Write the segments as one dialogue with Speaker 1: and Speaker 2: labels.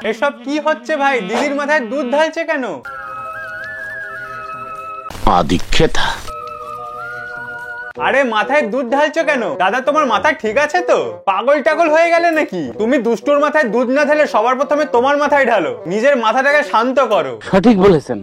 Speaker 1: এসব কি হচ্ছে ভাই? দিদির মাথায় দুধ ঢালছে কেন?
Speaker 2: আদিক্ষেতা।
Speaker 1: আরে মাথায় দুধ ঢালছো কেন? দাদা তোমার মাথা ঠিক আছে তো? পাগল টাগল হয়ে গেলে নাকি? তুমি দুষ্টুর মাথায় দুধ না ঢেলে সবার প্রথমে তোমার মাথায় ঢালো। নিজের মাথাটাকে শান্ত করো।
Speaker 2: সঠিক বলেছেন।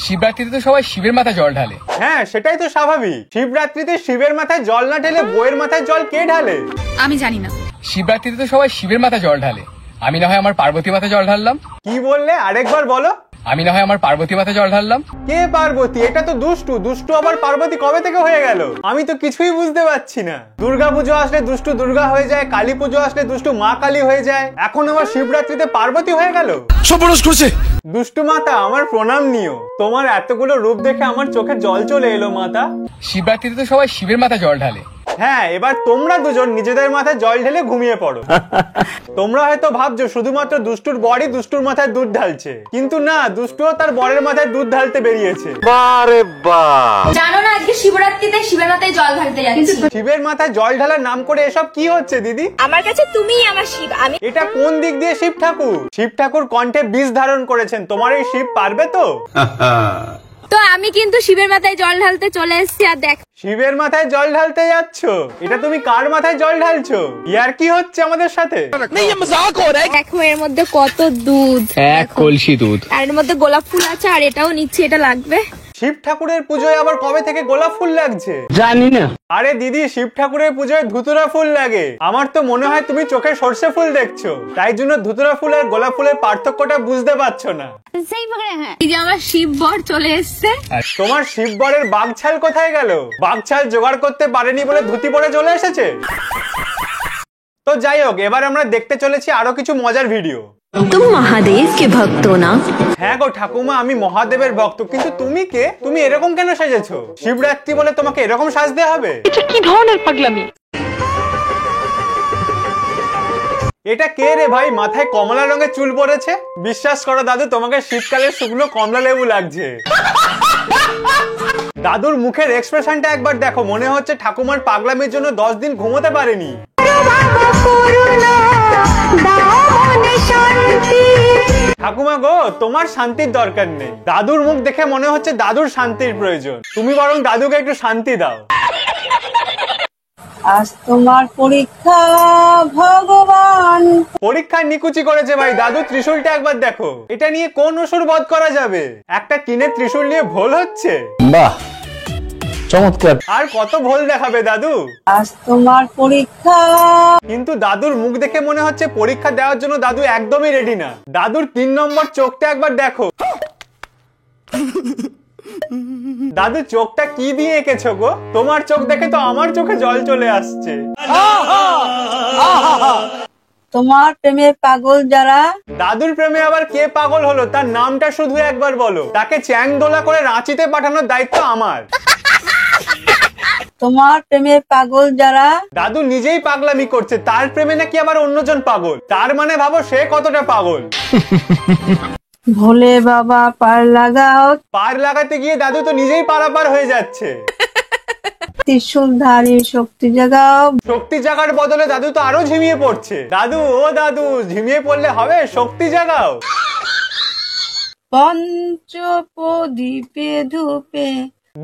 Speaker 3: শিবরাত্রিতে তো সবাই শিবের মাথায় জল ঢালে।
Speaker 1: হ্যাঁ সেটাই তো স্বাভাবিক। শিবরাত্রিতে শিবের মাথায় জল না ঢেলে বউয়ের মাথায় জল কে ঢালে?
Speaker 4: আমি জানি না।
Speaker 3: শিবরাত্রিতে তো সবাই শিবের মাথায় জল ঢালে। আমি না হয় আমার পার্বতী মাথায় জল ঢাললাম।
Speaker 1: কি বললে? আরেকবার বলো।
Speaker 3: আমি না হয় আমার পার্বতী মাথায় জল ঢাললাম।
Speaker 1: কে পার্বতী? এটা তো দুষ্টু। দুষ্টু আবার পার্বতী কবে থেকে হয়ে গেল? আমি তো কিছুই বুঝতে পারছি না। দুর্গা পুজো আসলে দুষ্টু দুর্গা হয়ে যায়, কালী পুজো আসলে দুষ্টু মা কালী হয়ে যায়, এখন আবার শিবরাত্রিতে পার্বতী হয়ে গেল।
Speaker 2: সর্বনাশ করছে।
Speaker 1: দুষ্টু মাতা আমার প্রণাম নিও। তোমার এতগুলো রূপ দেখে আমার চোখে জল চলে এলো মাতা।
Speaker 3: শিবরাত্রিতে তো সবাই শিবের মাথায় জল ঢালে।
Speaker 1: হ্যাঁ এবার তোমরা দুজন নিজেদের মাথায় জল ঢেলে ঘুমিয়ে পড়ো। তোমরা হয়তো ভাবছো শুধুমাত্র দুষ্টুর বরই দুষ্টুর মাথায় দুধ ঢালছে, কিন্তু না, দুষ্টুও তার বরের মাথায় দুধ ঢালতে বেরিয়েছে।
Speaker 2: বারে বাহ।
Speaker 4: জানো না আজকে শিবরাত্রিতে শিবের মাথায় জল ঢালতে যাচ্ছি।
Speaker 1: শিবের মাথায় জল ঢালার নাম করে এসব কি হচ্ছে দিদি?
Speaker 4: আমার কাছে তুমিই আমার শিব। আমি
Speaker 1: এটা কোন দিক দিয়ে শিব ঠাকুর? শিব ঠাকুর কণ্ঠে বীজ ধারণ করেছেন, তোমার এই শিব পারবে তো?
Speaker 4: তো আমি কিন্তু শিবের মাথায় জল ঢালতে চলে এসেছি। আর দেখ
Speaker 1: শিবের মাথায় জল ঢালতে যাচ্ছ? এটা তুমি কার মাথায় জল ঢালছো? ইয়ার কি হচ্ছে আমাদের সাথে?
Speaker 4: দেখো এর মধ্যে কত দুধ,
Speaker 3: এক কলসি দুধ।
Speaker 4: আর এর মধ্যে গোলাপ ফুল আছে, আর এটাও নিচ্ছি, এটা লাগবে।
Speaker 1: শিব ঠাকুরের পুজোয় আবার কবে থেকে গোলাপ ফুল লাগছে?
Speaker 2: জানি না।
Speaker 1: আরে দিদি, শিব ঠাকুরের পুজোয় ধুতুরা ফুল লাগে। আমার তো মনে হয় তুমি চোখে সর্ষে ফুল দেখছো, তাই জন্য ধুতুরা ফুল আর গোলাপ ফুলের পার্থক্যটা বুঝতে পারছো না।
Speaker 4: এই যে আমার শিব বর চলে এসছে।
Speaker 1: তোমার শিব বরের বাঘছাল কোথায় গেল? বাঘছাল জোগাড় করতে পারেনি বলে ধুতি পরে চলে এসেছে। তো যাই হোক, এবার আমরা দেখতে চলেছি আরো কিছু মজার ভিডিও।
Speaker 5: तुम महादेव के भक्त हो ना?
Speaker 1: হ্যাঁ গো ঠাকুমা, আমি মহাদেবের ভক্ত, কিন্তু তুমি কে? তুমি এরকম কেন সেজেছো? শিবরাত্রি বলে তোমাকে এরকম সাজতে হবে?
Speaker 5: কি ধরনের পাগলামি?
Speaker 1: এটা কে রে ভাই? মাথায় কমলা রঙের চুল পড়েছে। বিশ্বাস করো দাদু, তোমাকে শীতকালে শুকনো কমলা লেবু লাগছে। দাদুর মুখের এক্সপ্রেশনটা একবার দেখো, মনে হচ্ছে ঠাকুমার পাগলামির জন্য 10 দিন ঘুমোতে পারেনি। ঠাকুমা গো, তোমার শান্তির দরকার নেই। দাদুর মুখ দেখে মনে হচ্ছে দাদুর শান্তির প্রয়োজন। তুমি বরং দাদুকে একটু শান্তি দাও।
Speaker 6: আজ তোমার পরীক্ষা ভগবান।
Speaker 1: পরীক্ষা নিকুচি করেছে ভাই। দাদু ত্রিশূলটা একবার দেখো। এটা নিয়ে কোন অসুর বধ করা যাবে? একটা টিনের ত্রিশূল নিয়ে ভোল হচ্ছে।
Speaker 2: বাহ, চমৎকার।
Speaker 1: আর কত ভোল দেখাবে দাদু?
Speaker 6: আজ তোমার পরীক্ষা।
Speaker 1: কিন্তু দাদুর মুখ দেখে মনে হচ্ছে পরীক্ষা দেওয়ার জন্য দাদু একদমই রেডি না। দাদুর 3 নম্বর চোখটা একবার দেখো। দাদু চোখটা কি দিয়ে এঁকেছো গো? তোমার চোখ দেখে তো আমার চোখে জল চলে আসছে।
Speaker 6: তোমার প্রেমে পাগল যারা।
Speaker 1: দাদুর প্রেমে আবার কে পাগল হলো? তার নামটা শুধু একবার বলো। তাকে চ্যাংদোলা করে রাঁচিতে পাঠানোর দায়িত্ব আমার।
Speaker 6: তোমার প্রেমে পাগল যারা।
Speaker 1: দাদু নিজেই পাগলামি করছে, তার প্রেমে নাকি আবার অন্যজন পাগল। তার মানে ভাবো সে কতটা পাগল।
Speaker 6: ভোলে বাবা পার লাগাও।
Speaker 1: পার লাগাতে গিয়ে দাদু তো নিজেই পারাপার হয়ে যাচ্ছে।
Speaker 6: ত্রিশূলধারী শক্তি জাগাও।
Speaker 1: শক্তি জাগার বদলে দাদু তো আরো ঝিমিয়ে পড়ছে। দাদু, ও দাদু, ঝিমিয়ে পড়লে হবে, শক্তি জাগাও।
Speaker 6: পঞ্চপ্রদীপে ধূপে।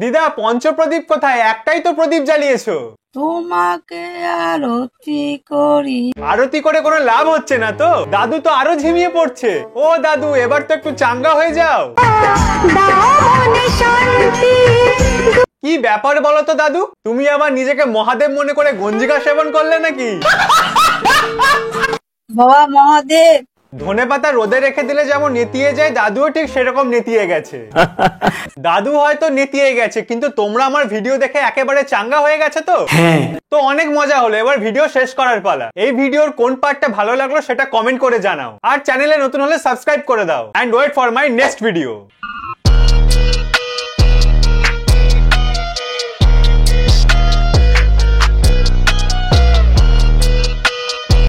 Speaker 1: দিদা, পঞ্চপ্রদীপ কোথায়? একটাই তো প্রদীপ জ্বালিয়েছো।
Speaker 6: তোমাকে আরতি করি।
Speaker 1: আরতি করে কোনো লাভ হচ্ছে না তো। দাদু তো আরো ঝিমিয়ে পড়ছে। ও দাদু, এবার তো একটু চাঙ্গা হয়ে যাও। কি ব্যাপার বলো তো দাদু? তুমি আবার নিজেকে মহাদেব মনে করে গঞ্জিকা সেবন করলে নাকি?
Speaker 6: বাবা মহাদেব।
Speaker 1: ধনেপাতা রোদে রেখে দিলে যেমন নেতিয়ে যায়, দাদুও ঠিক সেরকম নেতিয়ে গেছে। দাদু হয়তো নেতিয়ে গেছে, কিন্তু তোমরা আমার ভিডিও দেখে একেবারে চাঙ্গা হয়ে গেছে তো। তো অনেক মজা হলো। এবার ভিডিও শেষ করার পালা। এই ভিডিওর কোন পার্টটা ভালো লাগলো সেটা কমেন্ট করে জানাও। আর চ্যানেলে নতুন হলে সাবস্ক্রাইব করে দাও। And wait for my next video.